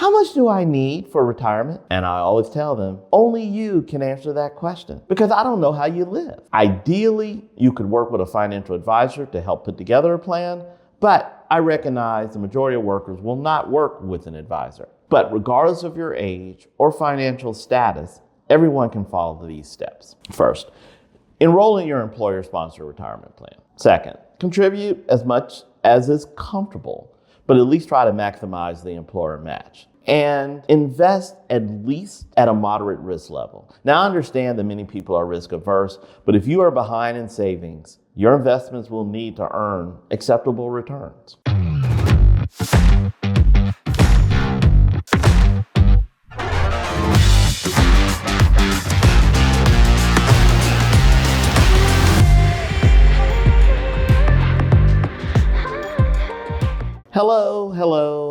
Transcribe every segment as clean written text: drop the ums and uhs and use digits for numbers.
how much do I need for retirement? And I always tell them, only you can answer that question because I don't know how you live. Ideally, you could work with a financial advisor to help put together a plan, but I recognize the majority of workers will not work with an advisor. But regardless of your age or financial status, everyone can follow these steps. First, enroll in your employer-sponsored retirement plan. Second, contribute as much as is comfortable, but at least try to maximize the employer match. And invest at least at a moderate risk level. Now, I understand that many people are risk averse, but if you are behind in savings, your investments will need to earn acceptable returns.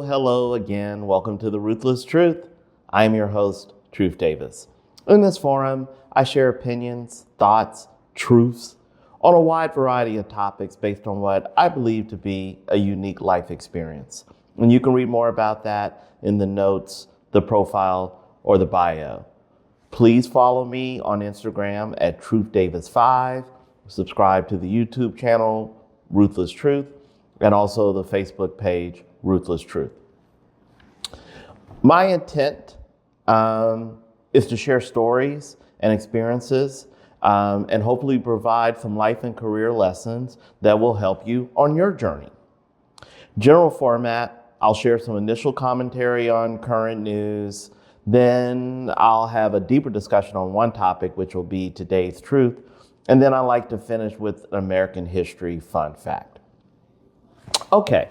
Hello again. Welcome to The Ruthless Truth. I am your host, Truth Davis. In this forum, I share opinions, thoughts, truths on a wide variety of topics based on what I believe to be a unique life experience. And you can read more about that in the notes, the profile, or the bio. Please follow me on Instagram at TruthDavis5. Subscribe to the YouTube channel, Ruthless Truth, and also the Facebook page, Ruthless Truth. My intent is to share stories and experiences and hopefully provide some life and career lessons that will help you on your journey. General format, I'll share some initial commentary on current news. Then I'll have a deeper discussion on one topic, which will be today's truth. And then I like to finish with an American history fun fact. Okay,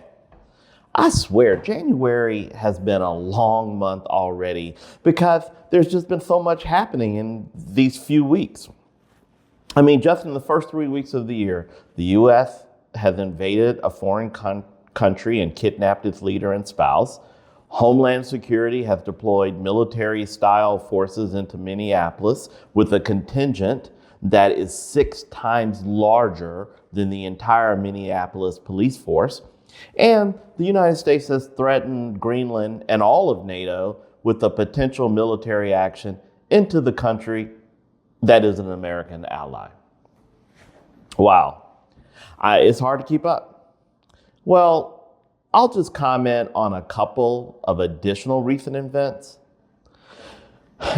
I swear January has been a long month already because there's just been so much happening in these few weeks. I mean, just in the first 3 weeks of the year, the U.S. has invaded a foreign country and kidnapped its leader and spouse. Homeland Security has deployed military-style forces into Minneapolis with a contingent that is 6 times larger than the entire Minneapolis police force. And the United States has threatened Greenland and all of NATO with a potential military action into the country that is an American ally. Wow. It's hard to keep up. Well, I'll just comment on a couple of additional recent events.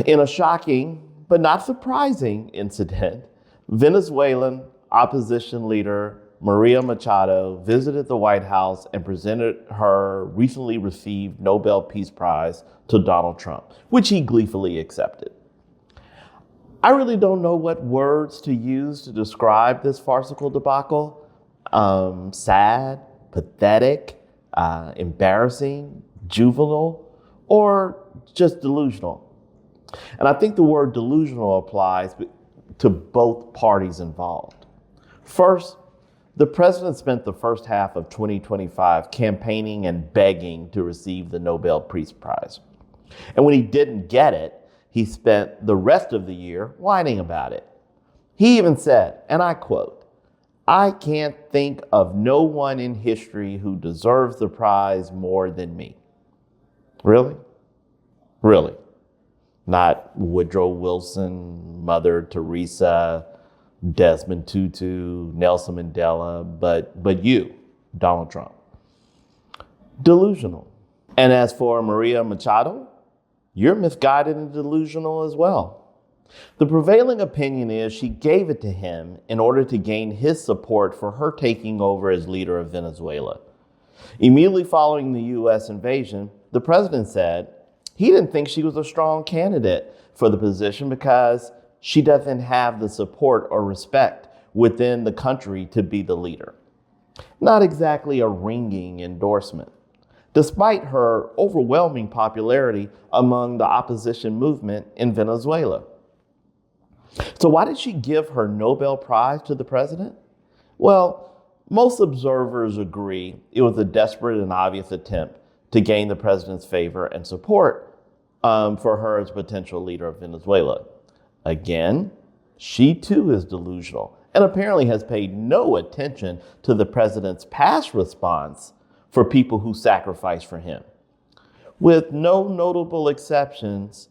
In a shocking but not surprising incident, Venezuelan opposition leader Maria Machado visited the White House and presented her recently received Nobel Peace Prize to Donald Trump, which he gleefully accepted. I really don't know what words to use to describe this farcical debacle. Sad, pathetic, embarrassing, juvenile, or just delusional. And I think the word delusional applies to both parties involved. First, the president spent the first half of 2025 campaigning and begging to receive the Nobel Peace Prize. And when he didn't get it, he spent the rest of the year whining about it. He even said, and I quote, "I can't think of no one in history who deserves the prize more than me." Really? Really? Not Woodrow Wilson, Mother Teresa, Desmond Tutu, Nelson Mandela, but you, Donald Trump. Delusional. And as for Maria Machado, you're misguided and delusional as well. The prevailing opinion is she gave it to him in order to gain his support for her taking over as leader of Venezuela. Immediately following the U.S. invasion, the president said he didn't think she was a strong candidate for the position because she doesn't have the support or respect within the country to be the leader. Not exactly a ringing endorsement, despite her overwhelming popularity among the opposition movement in Venezuela. So why did she give her Nobel Prize to the president? Well, most observers agree it was a desperate and obvious attempt to gain the president's favor and support for her as potential leader of Venezuela. Again, she too is delusional and apparently has paid no attention to the president's past response for people who sacrificed for him. With no notable exceptions,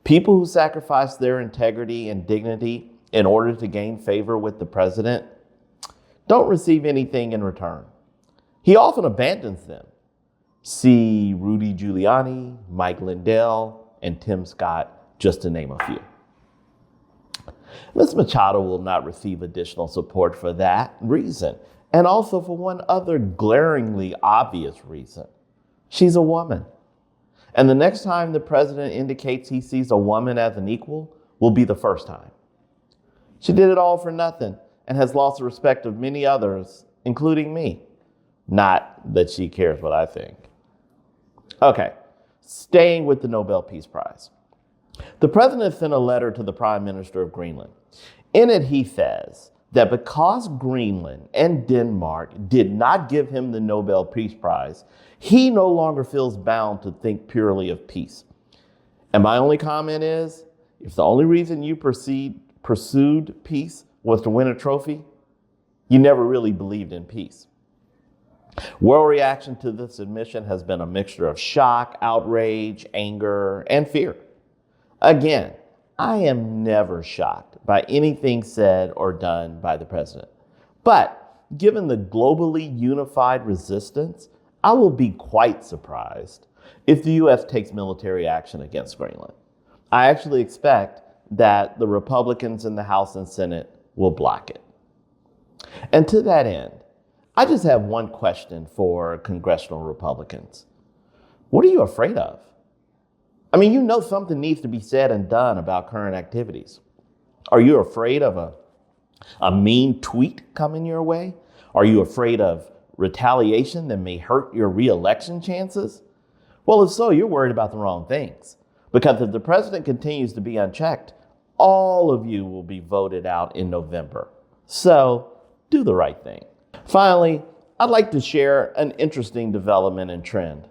people who sacrifice their integrity and dignity in order to gain favor with the president don't receive anything in return. He often abandons them. See Rudy Giuliani, Mike Lindell, and Tim Scott, just to name a few. Ms. Machado will not receive additional support for that reason, and also for one other glaringly obvious reason. She's a woman. And the next time the president indicates he sees a woman as an equal will be the first time. She did it all for nothing and has lost the respect of many others, including me. Not that she cares what I think. Okay, staying with the Nobel Peace Prize. The president sent a letter to the Prime Minister of Greenland. In it, he says that because Greenland and Denmark did not give him the Nobel Peace Prize, he no longer feels bound to think purely of peace. And my only comment is, if the only reason you pursued peace was to win a trophy, you never really believed in peace. World reaction to this admission has been a mixture of shock, outrage, anger, and fear. Again, I am never shocked by anything said or done by the president. But given the globally unified resistance, I will be quite surprised if the U.S. takes military action against Greenland. I actually expect that the Republicans in the House and Senate will block it. And to that end, I just have one question for congressional Republicans. What are you afraid of? I mean, you know something needs to be said and done about current activities. Are you afraid of a mean tweet coming your way? Are you afraid of retaliation that may hurt your re-election chances? Well, if so, you're worried about the wrong things. Because if the president continues to be unchecked, all of you will be voted out in November. So do the right thing. Finally, I'd like to share an interesting development and trend.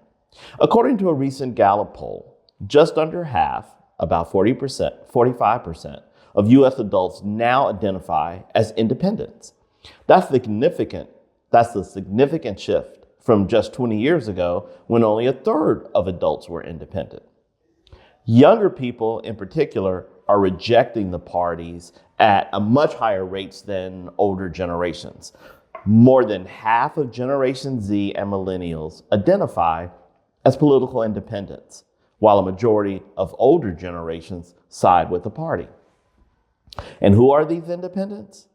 According to a recent Gallup poll, just under half, about 45% of U.S. adults now identify as independents. That's a significant shift from just 20 years ago when only a third of adults were independent. Younger people in particular are rejecting the parties at a much higher rates than older generations. More than half of Generation Z and millennials identify as political independents, while a majority of older generations side with the party. And who are these independents?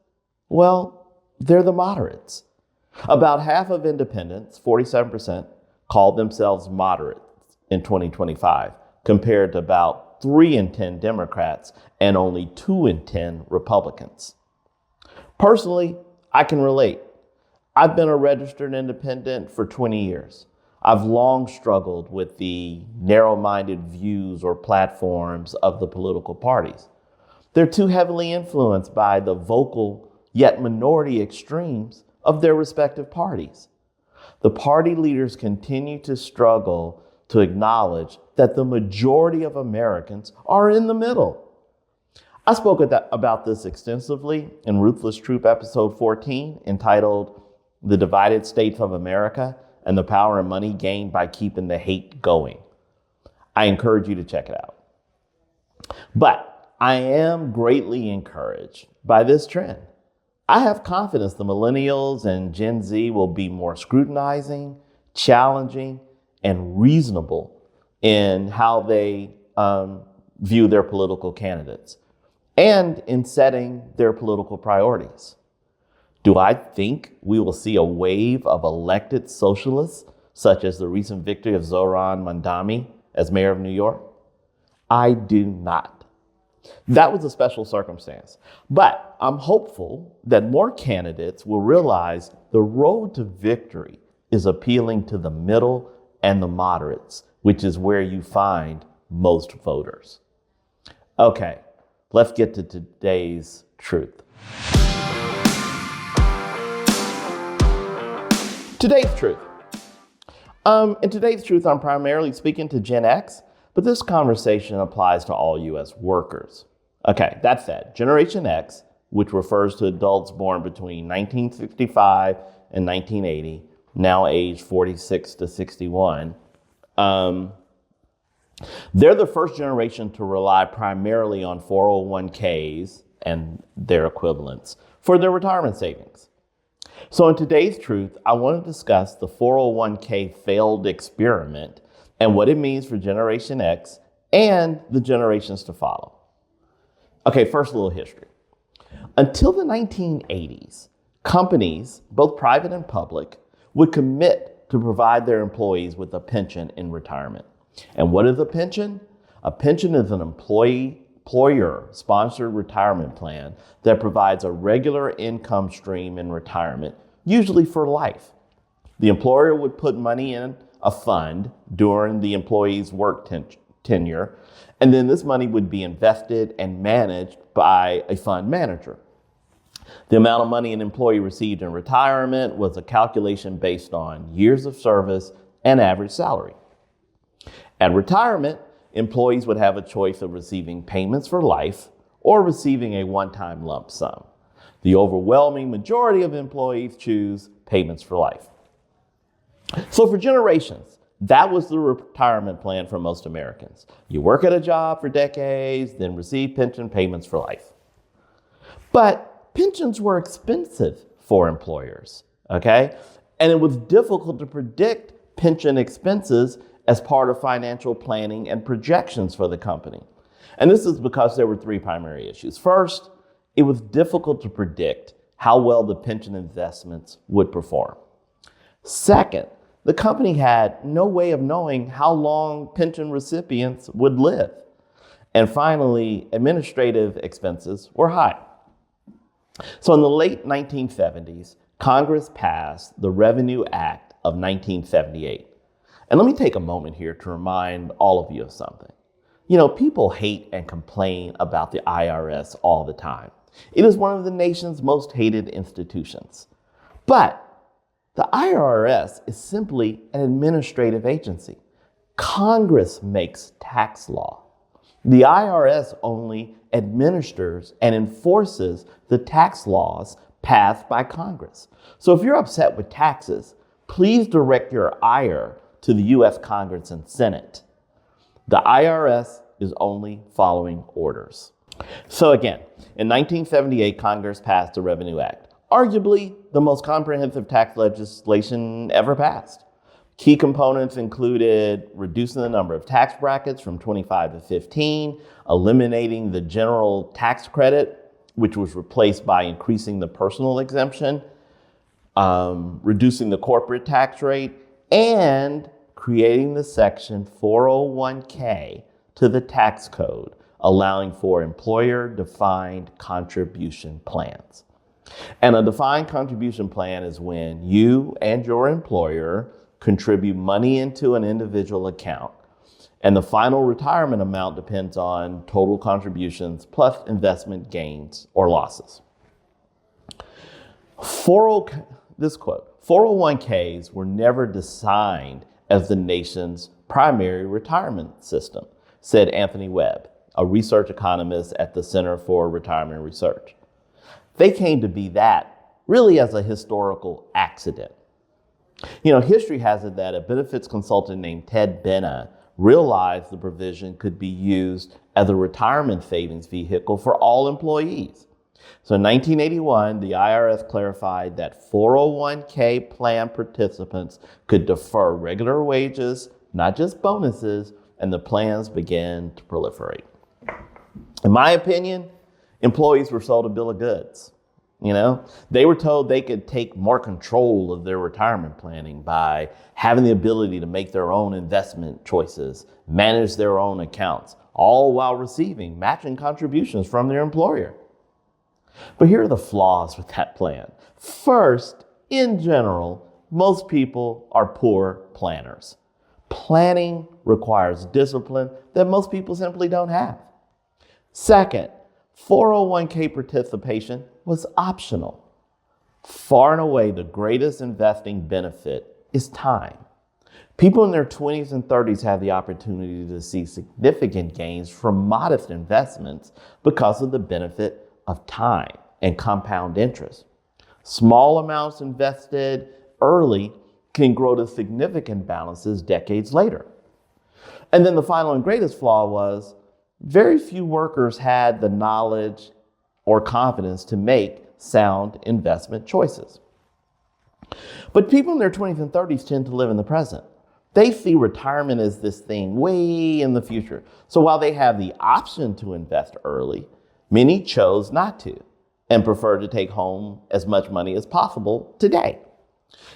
Well, they're the moderates. About half of independents, 47%, called themselves moderates in 2025, compared to about 3 in 10 Democrats and only 2 in 10 Republicans. Personally, I can relate. I've been a registered independent for 20 years. I've long struggled with the narrow-minded views or platforms of the political parties. They're too heavily influenced by the vocal yet minority extremes of their respective parties. The party leaders continue to struggle to acknowledge that the majority of Americans are in the middle. I spoke about this extensively in Ruthless Truth episode 14, entitled The Divided States of America and the Power and Money Gained by Keeping the Hate Going. I encourage you to check it out. But I am greatly encouraged by this trend. I have confidence the millennials and Gen Z will be more scrutinizing, challenging, and reasonable in how they view their political candidates and in setting their political priorities. Do I think we will see a wave of elected socialists, such as the recent victory of Zoran Mandami as mayor of New York? I do not. That was a special circumstance. But I'm hopeful that more candidates will realize the road to victory is appealing to the middle and the moderates, which is where you find most voters. Okay, let's get to today's truth. Today's truth. In today's truth, I'm primarily speaking to Gen X, but this conversation applies to all U.S. workers. Okay, that said, Generation X, which refers to adults born between 1965 and 1980, now aged 46 to 61, They're the first generation to rely primarily on 401ks and their equivalents for their retirement savings. So in today's truth, I want to discuss the 401k failed experiment and what it means for Generation X and the generations to follow. Okay, first a little history. Until the 1980s, companies, both private and public, would commit to provide their employees with a pension in retirement. And what is a pension? A pension is an employer-sponsored retirement plan that provides a regular income stream in retirement, usually for life. The employer would put money in a fund during the employee's work tenure, and then this money would be invested and managed by a fund manager. The amount of money an employee received in retirement was a calculation based on years of service and average salary. At retirement, employees would have a choice of receiving payments for life or receiving a one-time lump sum. The overwhelming majority of employees choose payments for life. So for generations, that was the retirement plan for most Americans. You work at a job for decades, then receive pension payments for life. But pensions were expensive for employers, okay? And it was difficult to predict pension expenses as part of financial planning and projections for the company. And this is because there were three primary issues. First, it was difficult to predict how well the pension investments would perform. Second, the company had no way of knowing how long pension recipients would live. And finally, administrative expenses were high. So in the late 1970s, Congress passed the Revenue Act of 1978. And let me take a moment here to remind all of you of something. You know, people hate and complain about the IRS all the time. It is one of the nation's most hated institutions. But the IRS is simply an administrative agency. Congress makes tax law. The IRS only administers and enforces the tax laws passed by Congress. So if you're upset with taxes, please direct your ire to the U.S. Congress and Senate. The IRS is only following orders. So again, in 1978, Congress passed the Revenue Act, arguably the most comprehensive tax legislation ever passed. Key components included reducing the number of tax brackets from 25 to 15, eliminating the general tax credit, which was replaced by increasing the personal exemption, reducing the corporate tax rate, and creating the section 401k to the tax code, allowing for employer-defined contribution plans. And a defined contribution plan is when you and your employer contribute money into an individual account, and the final retirement amount depends on total contributions plus investment gains or losses. This quote, 401ks were never designed as the nation's primary retirement system, said Anthony Webb, a research economist at the Center for Retirement Research. They came to be that really as a historical accident. You know, history has it that a benefits consultant named Ted Benna realized the provision could be used as a retirement savings vehicle for all employees. So in 1981, the IRS clarified that 401k plan participants could defer regular wages, not just bonuses, and the plans began to proliferate. In my opinion, employees were sold a bill of goods. You know, they were told they could take more control of their retirement planning by having the ability to make their own investment choices, manage their own accounts, all while receiving matching contributions from their employer. But here are the flaws with that plan. First, in general, most people are poor planners. Planning requires discipline that most people simply don't have. Second, 401k participation was optional. Far and away, the greatest investing benefit is time. People in their 20s and 30s have the opportunity to see significant gains from modest investments because of the benefit of time and compound interest. Small amounts invested early can grow to significant balances decades later. And then the final and greatest flaw was very few workers had the knowledge or confidence to make sound investment choices. But people in their 20s and 30s tend to live in the present. They see retirement as this thing way in the future. So while they have the option to invest early, many chose not to and prefer to take home as much money as possible today.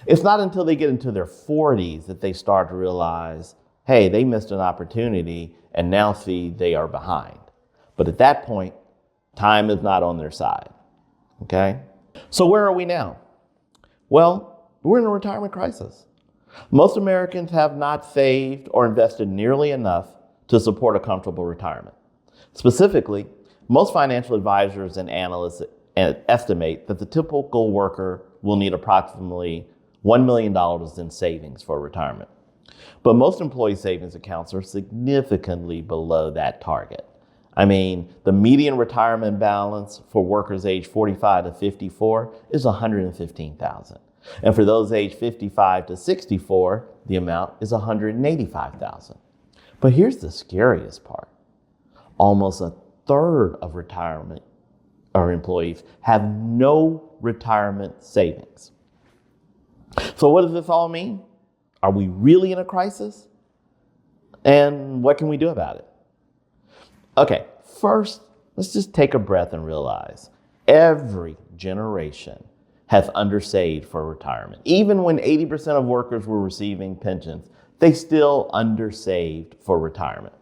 It's not until they get into their 40s that they start to realize, hey, they missed an opportunity and now see they are behind. But at that point, time is not on their side, okay? So where are we now? Well, we're in a retirement crisis. Most Americans have not saved or invested nearly enough to support a comfortable retirement. Specifically, most financial advisors and analysts estimate that the typical worker will need approximately $1 million in savings for retirement. But most employee savings accounts are significantly below that target. I mean, the median retirement balance for workers age 45 to 54 is $115,000. And for those age 55 to 64, the amount is $185,000. But here's the scariest part. Almost a third of retirement or employees have no retirement savings. So what does this all mean? Are we really in a crisis? And what can we do about it? Okay, first, let's just take a breath and realize every generation has undersaved for retirement. Even when 80% of workers were receiving pensions, they still undersaved for retirement.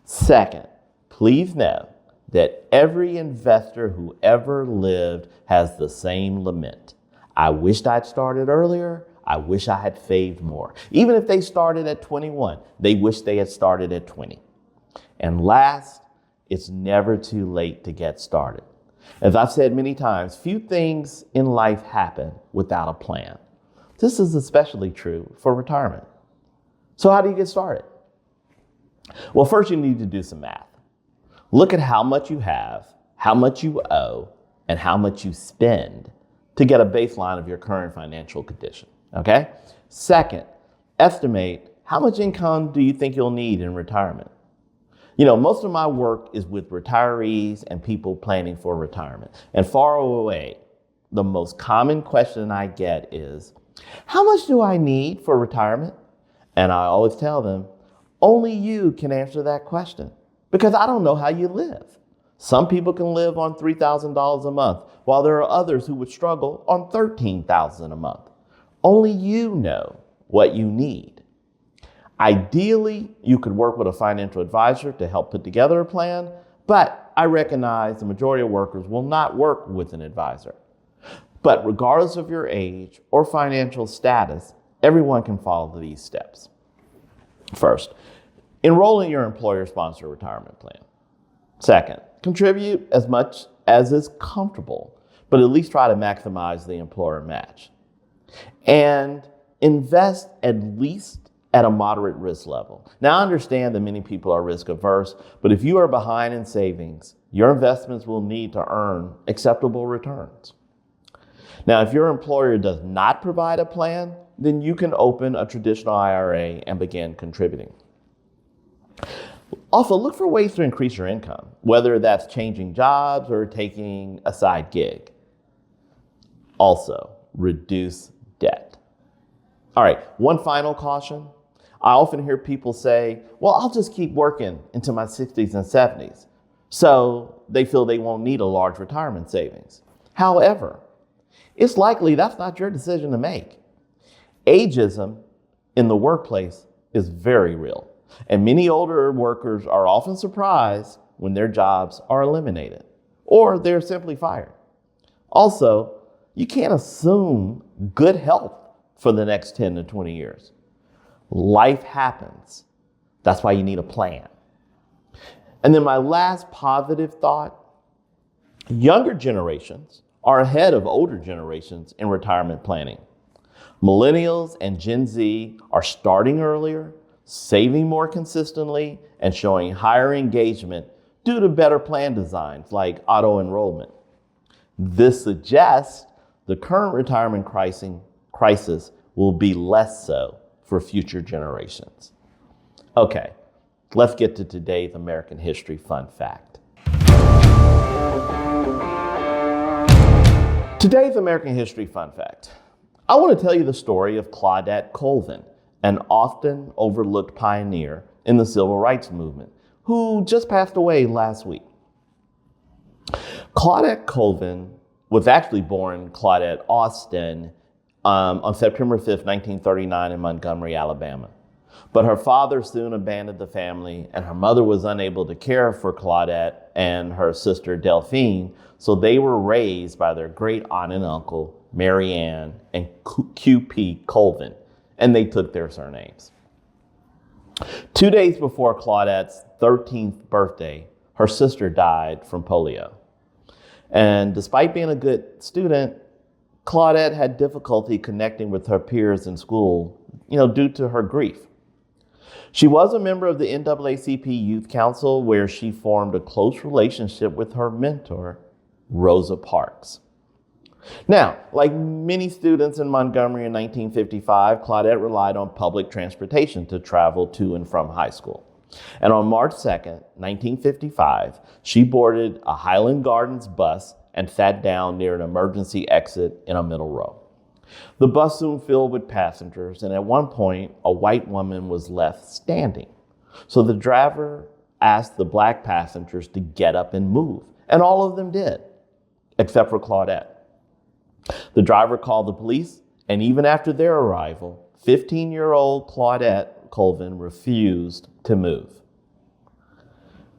Second, please know that every investor who ever lived has the same lament. I wished I'd started earlier. I wish I had saved more. Even if they started at 21, they wish they had started at 20. And last, it's never too late to get started. As I've said many times, few things in life happen without a plan. This is especially true for retirement. So how do you get started? Well, first you need to do some math. Look at how much you have, how much you owe, and how much you spend to get a baseline of your current financial condition, okay? Second, estimate how much income do you think you'll need in retirement? You know, most of my work is with retirees and people planning for retirement. And far away, the most common question I get is, how much do I need for retirement? And I always tell them, only you can answer that question because I don't know how you live. Some people can live on $3,000 a month, while there are others who would struggle on $13,000 a month. Only you know what you need. Ideally, you could work with a financial advisor to help put together a plan, but I recognize the majority of workers will not work with an advisor. But regardless of your age or financial status, everyone can follow these steps. First, enroll in your employer-sponsored retirement plan. Second, contribute as much as is comfortable, but at least try to maximize the employer match. And invest at least at a moderate risk level. Now, I understand that many people are risk averse, but if you are behind in savings, your investments will need to earn acceptable returns. Now, if your employer does not provide a plan, then you can open a traditional IRA and begin contributing. Also, look for ways to increase your income, whether that's changing jobs or taking a side gig. Also, reduce debt. All right, one final caution. I often hear people say, well, I'll just keep working into my 60s and 70s. So they feel they won't need a large retirement savings. However, it's likely that's not your decision to make. Ageism in the workplace is very real. And many older workers are often surprised when their jobs are eliminated or they're simply fired. Also, you can't assume good health for the next 10 to 20 years. Life happens. That's why you need a plan. And then my last positive thought, younger generations are ahead of older generations in retirement planning. Millennials and Gen Z are starting earlier, saving more consistently, and showing higher engagement due to better plan designs like auto-enrollment. This suggests the current retirement crisis will be less so for future generations. Okay, let's get to today's American History Fun Fact. Today's American History Fun Fact. I want to tell you the story of Claudette Colvin, an often overlooked pioneer in the civil rights movement, who just passed away last week. Claudette Colvin was actually born Claudette Austin on September 5th, 1939 in Montgomery, Alabama. But her father soon abandoned the family, and her mother was unable to care for Claudette and her sister Delphine, so they were raised by their great aunt and uncle, Mary Ann and Q.P. Colvin, and they took their surnames. 2 days before Claudette's 13th birthday, her sister died from polio. And despite being a good student, Claudette had difficulty connecting with her peers in school, due to her grief. She was a member of the NAACP Youth Council, where she formed a close relationship with her mentor, Rosa Parks. Now, like many students in Montgomery in 1955, Claudette relied on public transportation to travel to and from high school. And on March 2nd, 1955, she boarded a Highland Gardens bus and sat down near an emergency exit in a middle row. The bus soon filled with passengers, and at one point, a white woman was left standing. So the driver asked the black passengers to get up and move, and all of them did, except for Claudette. The driver called the police, and even after their arrival, 15-year-old Claudette Colvin refused to move.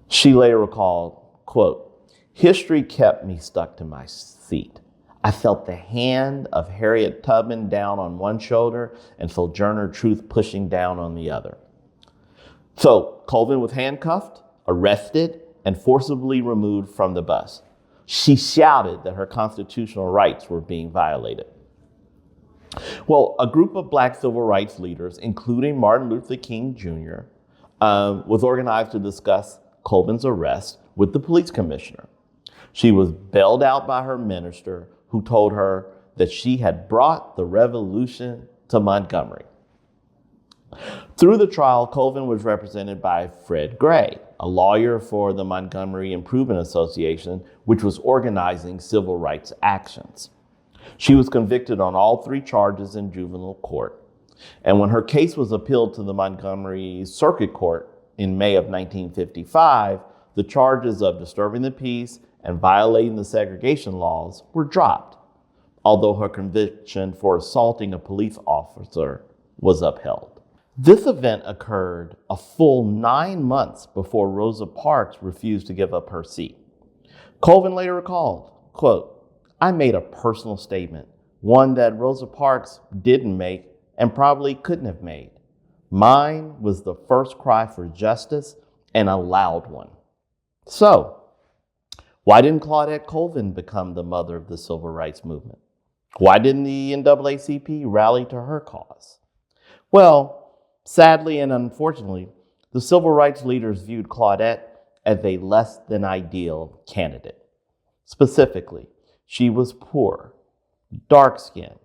She later recalled, quote, "History kept me stuck to my seat. I felt the hand of Harriet Tubman down on one shoulder and Sojourner Truth pushing down on the other." So Colvin was handcuffed, arrested, and forcibly removed from the bus. She shouted that her constitutional rights were being violated. Well, a group of black civil rights leaders, including Martin Luther King Jr., was organized to discuss Colvin's arrest with the police commissioner. She was bailed out by her minister, who told her that she had brought the revolution to Montgomery. Through the trial, Colvin was represented by Fred Gray, a lawyer for the Montgomery Improvement Association, which was organizing civil rights actions. She was convicted on all 3 charges in juvenile court. And when her case was appealed to the Montgomery Circuit Court in May of 1955, the charges of disturbing the peace and violating the segregation laws were dropped, although her conviction for assaulting a police officer was upheld. This event occurred a full 9 months before Rosa Parks refused to give up her seat. Colvin later recalled, quote, "I made a personal statement, one that Rosa Parks didn't make and probably couldn't have made. Mine was the first cry for justice, and a loud one." So, why didn't Claudette Colvin become the mother of the civil rights movement? Why didn't the NAACP rally to her cause? Well, sadly and unfortunately, the civil rights leaders viewed Claudette as a less than ideal candidate. Specifically, she was poor, dark-skinned,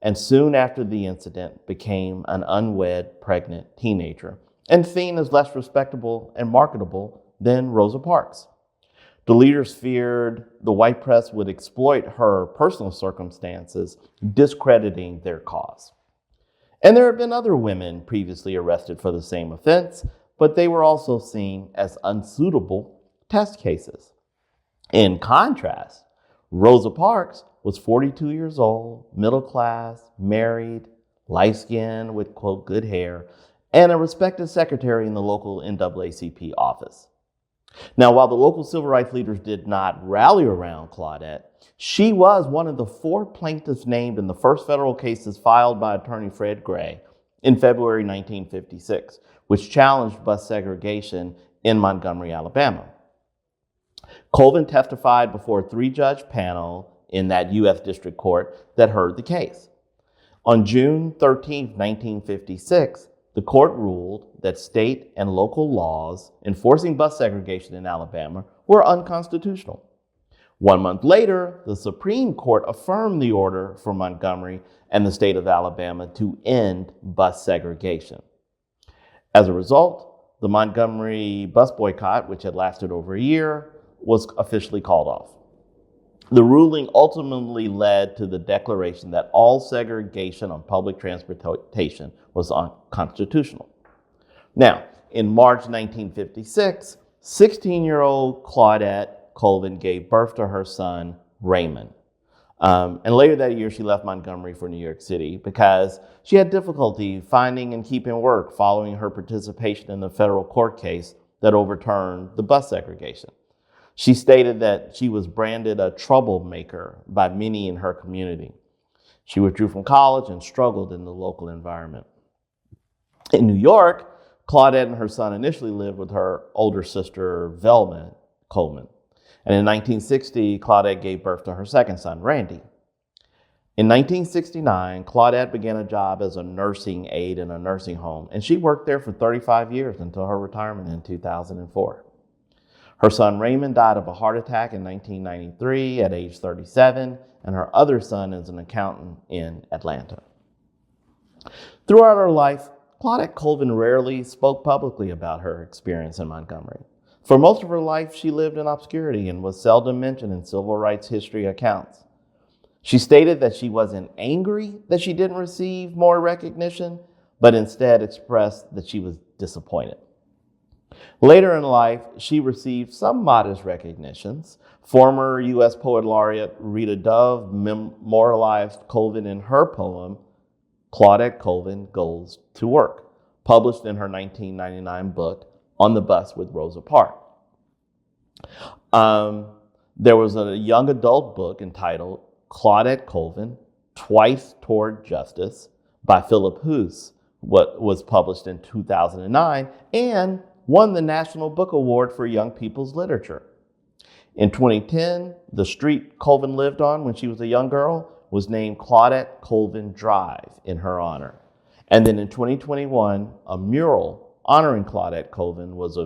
and soon after the incident became an unwed, pregnant teenager and seen as less respectable and marketable than Rosa Parks. The leaders feared the white press would exploit her personal circumstances, discrediting their cause. And there have been other women previously arrested for the same offense, but they were also seen as unsuitable test cases. In contrast, Rosa Parks was 42 years old, middle class, married, light-skinned with, quote, good hair, and a respected secretary in the local NAACP office. Now, while the local civil rights leaders did not rally around Claudette, she was one of the 4 plaintiffs named in the first federal cases filed by attorney Fred Gray in February 1956, which challenged bus segregation in Montgomery, Alabama. Colvin testified before a 3-judge panel in that U.S. District Court that heard the case. On June 13, 1956, the court ruled that state and local laws enforcing bus segregation in Alabama were unconstitutional. 1 month later, the Supreme Court affirmed the order for Montgomery and the state of Alabama to end bus segregation. As a result, the Montgomery bus boycott, which had lasted over a year, was officially called off. The ruling ultimately led to the declaration that all segregation on public transportation was unconstitutional. Now, in March 1956, 16-year-old Claudette Colvin gave birth to her son, Raymond. And later that year, she left Montgomery for New York City because she had difficulty finding and keeping work following her participation in the federal court case that overturned the bus segregation. She stated that she was branded a troublemaker by many in her community. She withdrew from college and struggled in the local environment. In New York, Claudette and her son initially lived with her older sister, Velma Coleman. And in 1960, Claudette gave birth to her second son, Randy. In 1969, Claudette began a job as a nursing aide in a nursing home, and she worked there for 35 years until her retirement in 2004. Her son Raymond died of a heart attack in 1993 at age 37, and her other son is an accountant in Atlanta. Throughout her life, Claudette Colvin rarely spoke publicly about her experience in Montgomery. For most of her life, she lived in obscurity and was seldom mentioned in civil rights history accounts. She stated that she wasn't angry that she didn't receive more recognition, but instead expressed that she was disappointed. Later in life, she received some modest recognitions. Former U.S. Poet Laureate Rita Dove memorialized Colvin in her poem, Claudette Colvin Goes to Work, published in her 1999 book, On the Bus with Rosa Parks. There was a young adult book entitled Claudette Colvin, Twice Toward Justice by Philip Hoos, what was published in 2009 and won the National Book Award for Young People's Literature. In 2010, the street Colvin lived on when she was a young girl was named Claudette Colvin Drive in her honor. And then in 2021, a mural honoring Claudette Colvin was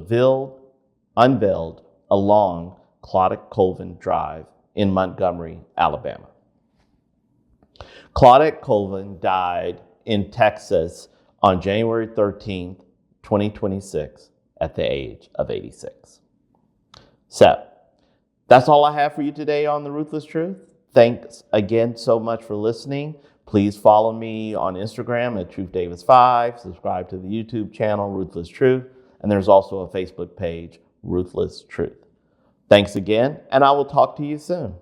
unveiled along Claudette Colvin Drive in Montgomery, Alabama. Claudette Colvin died in Texas on January 13th, 2026, at the age of 86. So, that's all I have for you today on The Ruthless Truth. Thanks again so much for listening. Please follow me on Instagram at TruthDavis5. Subscribe to the YouTube channel, Ruthless Truth. And there's also a Facebook page, Ruthless Truth. Thanks again, and I will talk to you soon.